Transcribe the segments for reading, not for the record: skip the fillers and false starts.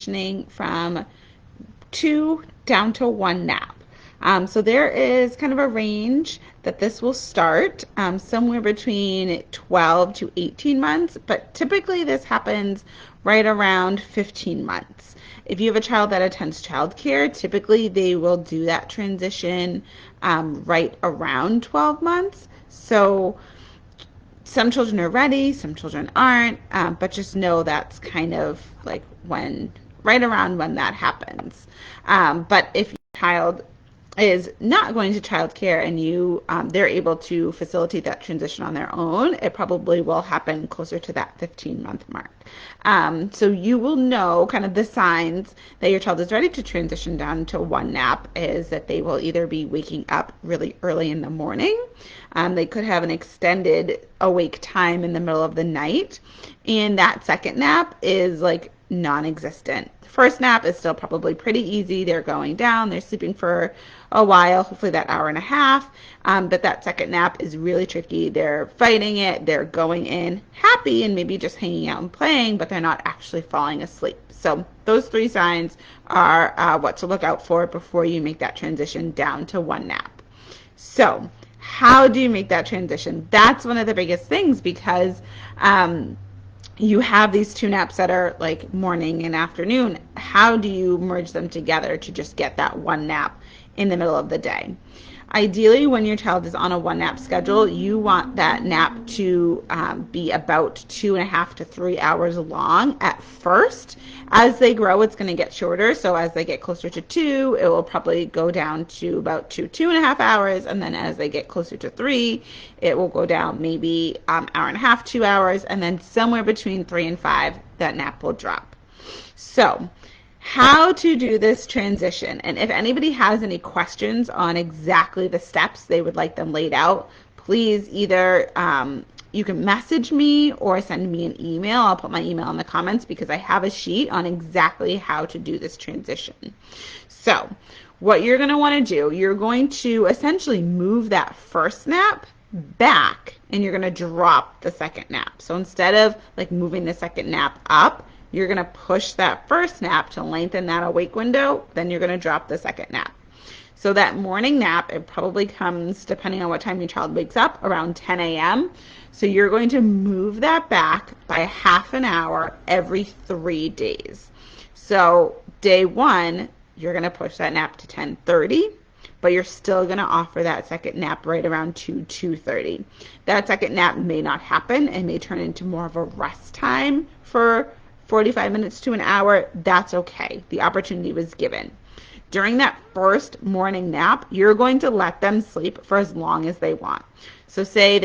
transitioning from 2 down to 1 nap. So there is kind of a range that this will start, somewhere between 12 to 18 months, but typically this happens right around 15 months. If you have a child that attends childcare, typically they will do that transition right around 12 months. So some children are ready, some children aren't, but just know that's kind of like when, right around when that happens. But if your child is not going to childcare and they're able to facilitate that transition on their own, it probably will happen closer to that 15-month mark. So you will know kind of the signs that your child is ready to transition down to 1 nap is that they will either be waking up really early in the morning. They could have an extended awake time in the middle of the night, and that second nap is like non-existent. First nap is still probably pretty easy. They're going down, they're sleeping for a while, hopefully that hour and a half. But that second nap is really tricky. They're fighting it, they're going in happy and maybe just hanging out and playing, but they're not actually falling asleep. So those 3 signs are what to look out for before you make that transition down to 1 nap. So how do you make that transition? That's one of the biggest things, because you have these 2 naps that are like morning and afternoon. How do you merge them together to just get that 1 nap in the middle of the day? Ideally, when your child is on a 1 nap schedule, you want that nap to be about 2.5 to 3 hours long at first. As they grow, it's going to get shorter. So as they get closer to 2, it will probably go down to about 2.5 hours. And then as they get closer to 3, it will go down maybe hour and a half, 2 hours. And then somewhere between 3 and 5, that nap will drop. So how to do this transition, and if anybody has any questions on exactly the steps they would like them laid out, please either you can message me or send me an email. I'll put my email in the comments because I have a sheet on exactly how to do this transition. So what you're going to want to do, you're going to essentially move that first nap back and you're going to drop the second nap. So instead of like moving the second nap up, you're going to push that first nap to lengthen that awake window, then you're going to drop the second nap. So that morning nap, it probably comes, depending on what time your child wakes up, around 10 a.m. So you're going to move that back by half an hour every 3 days. So day 1, you're going to push that nap to 10:30, but you're still going to offer that second nap right around 2:30. That second nap may not happen and may turn into more of a rest time for 45 minutes to an hour. That's okay. The opportunity was given. During that first morning nap, you're going to let them sleep for as long as they want. So say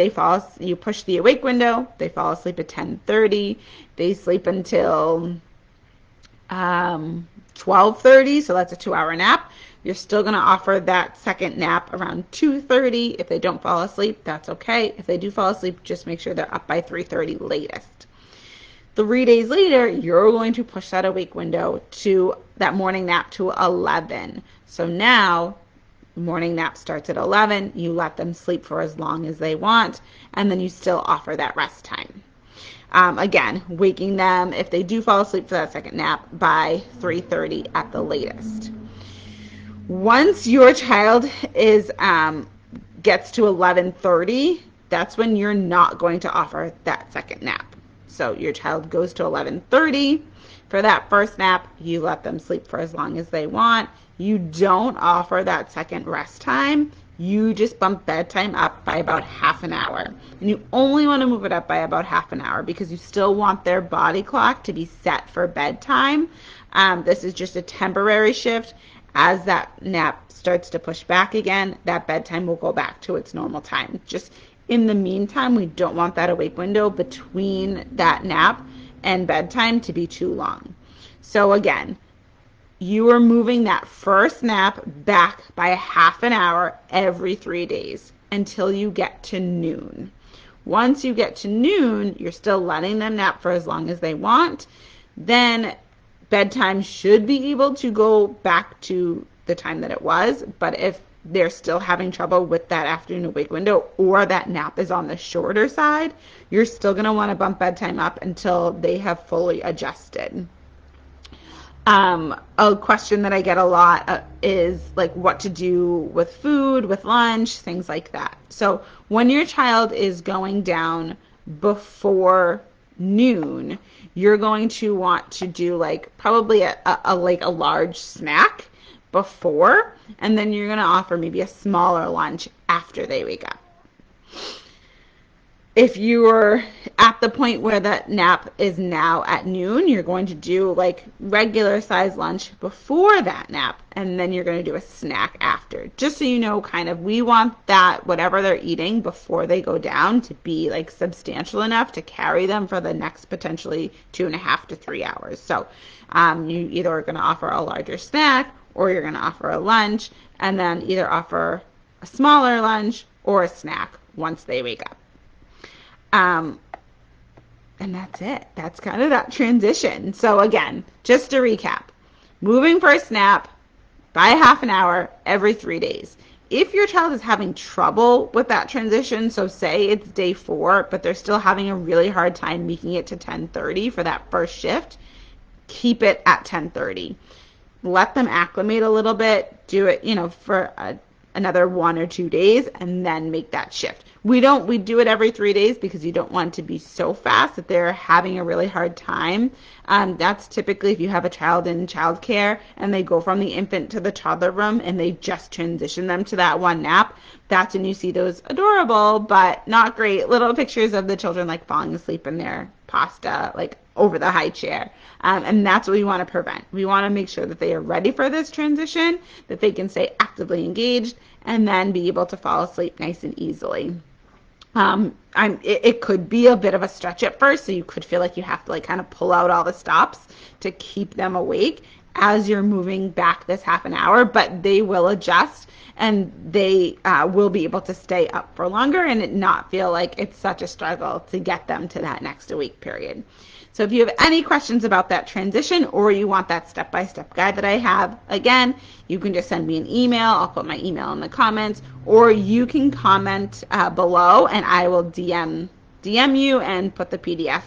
you push the awake window, they fall asleep at 10:30, they sleep until 12:30, so that's a 2-hour nap. You're still going to offer that second nap around 2:30. If they don't fall asleep, that's okay. If they do fall asleep, just make sure they're up by 3:30 latest. 3 days later, you're going to push that awake window to that morning nap to 11. So now morning nap starts at 11. You let them sleep for as long as they want, and then you still offer that rest time. Again, waking them, if they do fall asleep for that second nap, by 3:30 at the latest. Once your child gets to 11:30, that's when you're not going to offer that second nap. So your child goes to 11:30. For that first nap, you let them sleep for as long as they want. You don't offer that second rest time. You just bump bedtime up by about half an hour. And you only want to move it up by about half an hour because you still want their body clock to be set for bedtime. This is just a temporary shift. As that nap starts to push back again, that bedtime will go back to its normal time. Just in the meantime, we don't want that awake window between that nap and bedtime to be too long. So again, you are moving that first nap back by a half an hour every 3 days until you get to noon. Once you get to noon, you're still letting them nap for as long as they want. Then bedtime should be able to go back to the time that it was, but if they're still having trouble with that afternoon awake window or that nap is on the shorter side, you're still going to want to bump bedtime up until they have fully adjusted. A question that I get a lot is like what to do with food, with lunch, things like that. So when your child is going down before noon, you're going to want to do like probably like a large snack before, and then you're going to offer maybe a smaller lunch after they wake up. If you're at the point where that nap is now at noon, you're going to do like regular size lunch before that nap, and then you're going to do a snack after. Just so you know, kind of, we want that whatever they're eating before they go down to be like substantial enough to carry them for the next potentially 2.5 to 3 hours. So you either are going to offer a larger snack or you're going to offer a lunch, and then either offer a smaller lunch or a snack once they wake up. Um, and that's it. That's kind of that transition. So again, just to recap, moving for a snap by half an hour every 3 days. If your child is having trouble with that transition, so say it's day 4, but they're still having a really hard time making it to 10:30 for that first shift, keep it at 10:30. Let them acclimate a little bit, do it, for another 1 or 2 days, and then make that shift. We do it every 3 days because you don't want it to be so fast that they're having a really hard time. That's typically if you have a child in childcare and they go from the infant to the toddler room and they just transition them to that one nap. That's when you see those adorable but not great little pictures of the children like falling asleep in their pasta, like over the high chair. And that's what we want to prevent. We want to make sure that they are ready for this transition, that they can stay actively engaged, and then be able to fall asleep nice and easily. It could be a bit of a stretch at first, so you could feel like you have to like kind of pull out all the stops to keep them awake as you're moving back this half an hour, but they will adjust and they will be able to stay up for longer and it not feel like it's such a struggle to get them to that next a week period. So if you have any questions about that transition or you want that step-by-step guide that I have, again, you can just send me an email. I'll put my email in the comments, or you can comment below and I will DM you and put the PDF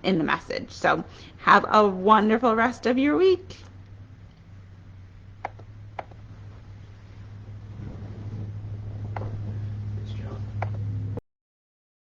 in the message. So have a wonderful rest of your week.